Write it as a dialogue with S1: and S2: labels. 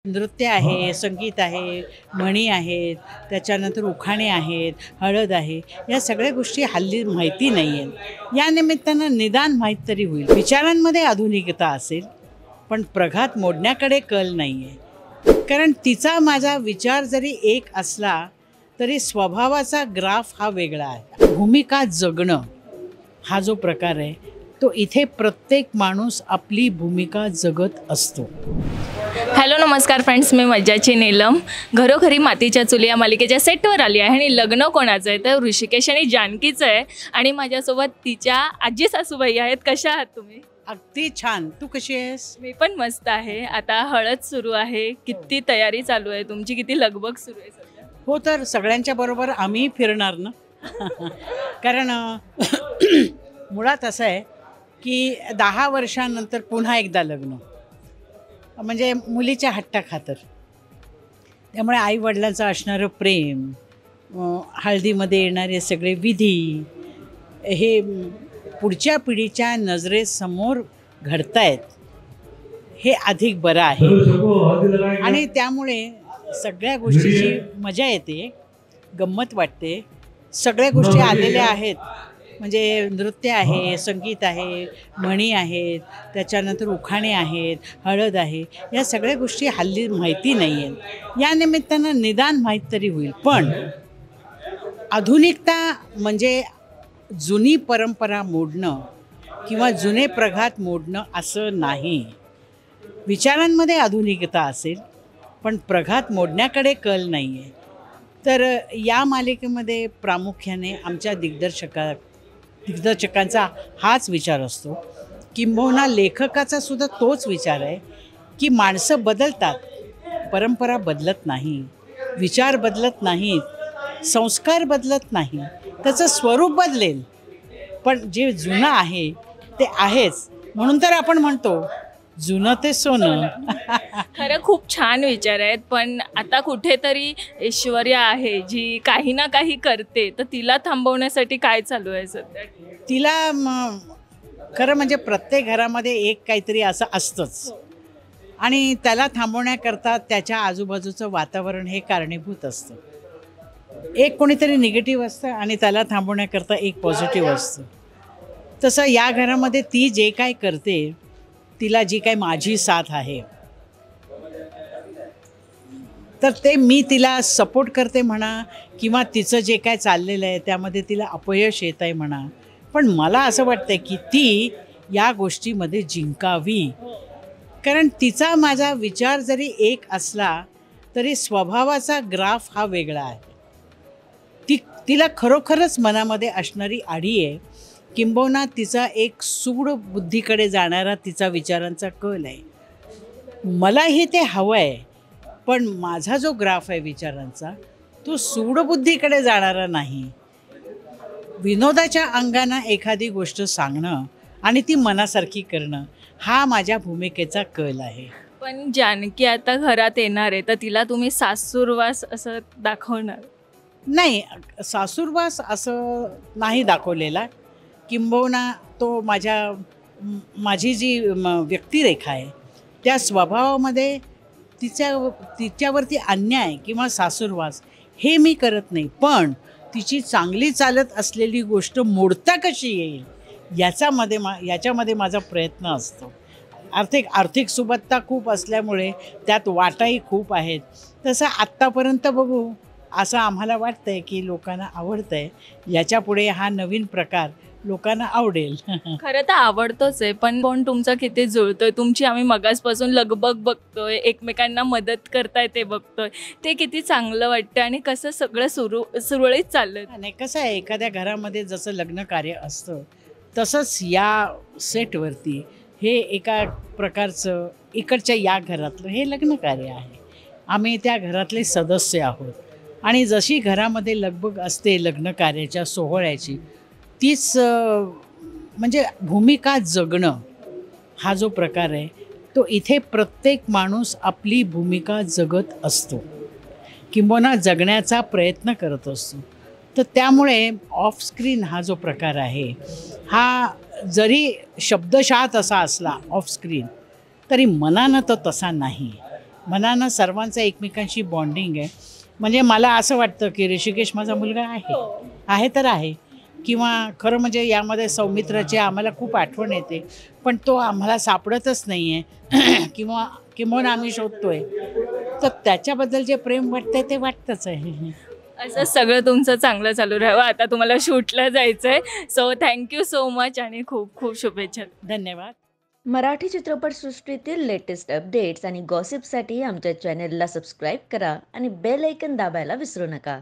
S1: नृत्य आहे, संगीत आहे, म्हणी आहेत, त्याच्यानंतर उखाणे आहेत, हळद आहे. या सगळ्या गोष्टी हल्ली माहिती नाही आहेत. या निमित्तानं निदान माहीत तरी होईल. विचारांमध्ये आधुनिकता असेल, पण प्रघात मोडण्याकडे कल नाही आहे. कारण तिचा माझा विचार जरी एक असला तरी स्वभावाचा ग्राफ हा वेगळा आहे. भूमिका जगणं हा जो प्रकार आहे तो इथे प्रत्येक माणूस आपली भूमिका जगत असतो.
S2: हॅलो नमस्कार फ्रेंड्स, मी मज्जाची नीलम घरोघरी मातीच्या चुली या मालिकेच्या सेटवर आली आहे आणि लग्न कोणाचं आहे तर ऋषिकेश आणि जानकीचं आहे आणि माझ्यासोबत तिच्या आजी सासूबाई आहेत. कशा आहात तुम्ही?
S1: अगदी छान. तू कशी आहेस?
S2: मी पण मस्त आहे. आता हळद सुरू आहे, किती तयारी चालू आहे तुमची, किती लगबग सुरू आहे सध्या?
S1: हो, तर सगळ्यांच्या बरोबर आम्ही फिरणार ना. कारण मुळात असं आहे की 10 वर्षांनंतर पुन्हा एकदा लग्न, म्हणजे मुलीच्या हट्टाखातर. त्यामुळे आईवडिलांचं असणारं प्रेम, हळदीमध्ये येणारे सगळे विधी, हे पुढच्या पिढीच्या नजरेसमोर घडतायत, हे अधिक बरं आहे. आणि त्यामुळे सगळ्या गोष्टीची मजा येते, गंमत वाटते. सगळ्या गोष्टी आलेल्या आहेत, म्हणजे नृत्य आहे, संगीत आहे, म्हणी आहेत, त्याच्यानंतर उखाणे आहेत, हळद आहे. या सगळ्या गोष्टी हल्ली माहिती नाही आहेत. या निमित्तानं निदान माहीत तरी होईल. पण आधुनिकता म्हणजे जुनी परंपरा मोडणं किंवा जुने प्रघात मोडणं असं नाही. विचारांमध्ये आधुनिकता असेल, पण प्रघात मोडण्याकडे कल नाही आहे. तर या मालिकेमध्ये प्रामुख्याने आमच्या दिग्दर्शकांचा हाच विचार असतो, किंबहुना लेखकाचा सुद्धा तोच विचार आहे की माणसं बदलतात, परंपरा बदलत नाही, विचार बदलत नाहीत, संस्कार बदलत नाही, त्याचं स्वरूप बदलेल, पण जे जुनं आहे ते आहेच. म्हणून तर आपण म्हणतो जुनं ते सोनं.
S2: खरं खूप छान विचार आहेत. पण आता कुठेतरी ऐश्वर्या आहे जी काही ना काही करते, तर तिला थांबवण्यासाठी काय चालू आहे सध्या?
S1: तिला खरं म्हणजे प्रत्येक घरामध्ये एक काहीतरी असं असतंच, आणि त्याला थांबवण्याकरता त्याच्या आजूबाजूचं वातावरण हे कारणीभूत असतं. एक कोणीतरी निगेटिव्ह असतं आणि त्याला थांबवण्याकरता एक पॉझिटिव्ह असतं. तसं या घरामध्ये ती जे काय करते, तिला जी काय माझी साथ आहे, तर ते मी तिला सपोर्ट करते म्हणा, किंवा तिचं जे काय चाललेलं आहे त्यामध्ये तिला अपयश येत आहे म्हणा, पण मला असं वाटतं की ती या गोष्टीमध्ये जिंकावी. कारण तिचा माझा विचार जरी एक असला तरी स्वभावाचा ग्राफ हा वेगळा आहे. तिला खरोखरच मनामध्ये असणारी आढी आहे, किंबहुना तिचा एक सूड बुद्धीकडे जाणारा तिचा विचारांचा कल आहे. मलाही ते हवं आहे, पण माझा जो ग्राफ आहे विचारांचा तो सूडबुद्धीकडे जाणारा नाही. विनोदाच्या अंगानं एखादी गोष्ट सांगणं आणि ती मनासारखी करणं हा माझ्या भूमिकेचा कल आहे.
S2: पण जानकी आता घरात येणार आहे, तर तिला तुम्ही सासूरवास असं दाखवणार?
S1: नाही, सासूरवास असं नाही दाखवलेला. किंबहुना तो माझी जी व्यक्तिरेखा आहे त्या स्वभावामध्ये तिच्यावरती अन्याय किंवा सासूरवास हे मी करत नाही. पण तिची चांगली चालत असलेली गोष्ट मोडता कशी येईल याच्यामध्ये माझा प्रयत्न असतो. आर्थिक सुबत्ता खूप असल्यामुळे त्यात वाटाही खूप आहेत. तसं आत्तापर्यंत बघू असं आम्हाला वाटतं आहे की लोकांना आवडतं आहे. याच्यापुढे हा नवीन प्रकार लोकांना आवडेल.
S2: खरं तर आवडतोच आहे, पण कोण तुमचं किती जुळतोय, तुमची आम्ही मगासपासून लगबग बघतोय, एकमेकांना मदत करताय ते बघतोय, ते किती चांगलं वाटतं. आणि कसं सगळं सुरळीत चाललं.
S1: नाही, कसं आहे, एखाद्या घरामध्ये जसं लग्न कार्य असतं तसंच या सेटवरती हे एका प्रकारचं इकडच्या या घरातलं हे लग्न कार्य आहे. आम्ही त्या घरातले सदस्य आहोत आणि जशी घरामध्ये लगबग असते लग्न कार्याच्या सोहळ्याची, तीच म्हणजे भूमिका जगणं हा जो प्रकार आहे तो इथे प्रत्येक माणूस आपली भूमिका जगत असतो, किंबहुना जगण्याचा प्रयत्न करत असतो. तर त्यामुळे ऑफ स्क्रीन हा जो प्रकार आहे हा जरी शब्दशः तसा असला ऑफ स्क्रीन, तरी मनानं तो तसा नाही. मनानं सर्वांचं एकमेकांशी बॉन्डिंग आहे. म्हणजे मला असं वाटतं की ऋषिकेश माझा मुलगा आहे तर आहे. किंवा खरं म्हणजे यामध्ये सौमित्राची आम्हाला खूप आठवण येते, पण तो आम्हाला सापडतच नाही आहे किंवा आम्ही शोधतोय. तर त्याच्याबद्दल जे प्रेम वाटतंय ते वाटतंच आहे.
S2: असं सगळं तुमचं चांगलं चालू राहावं. आता तुम्हाला शूटला जायचं आहे. सो थँक्यू सो मच आणि खूप खूप शुभेच्छा.
S1: धन्यवाद.
S3: मराठी चित्रपटसृष्टीतील लेटेस्ट अपडेट्स आणि गॉसिपसाठी आमच्या चॅनेलला सबस्क्राईब करा आणि बेल ऐकन दाबायला विसरू नका.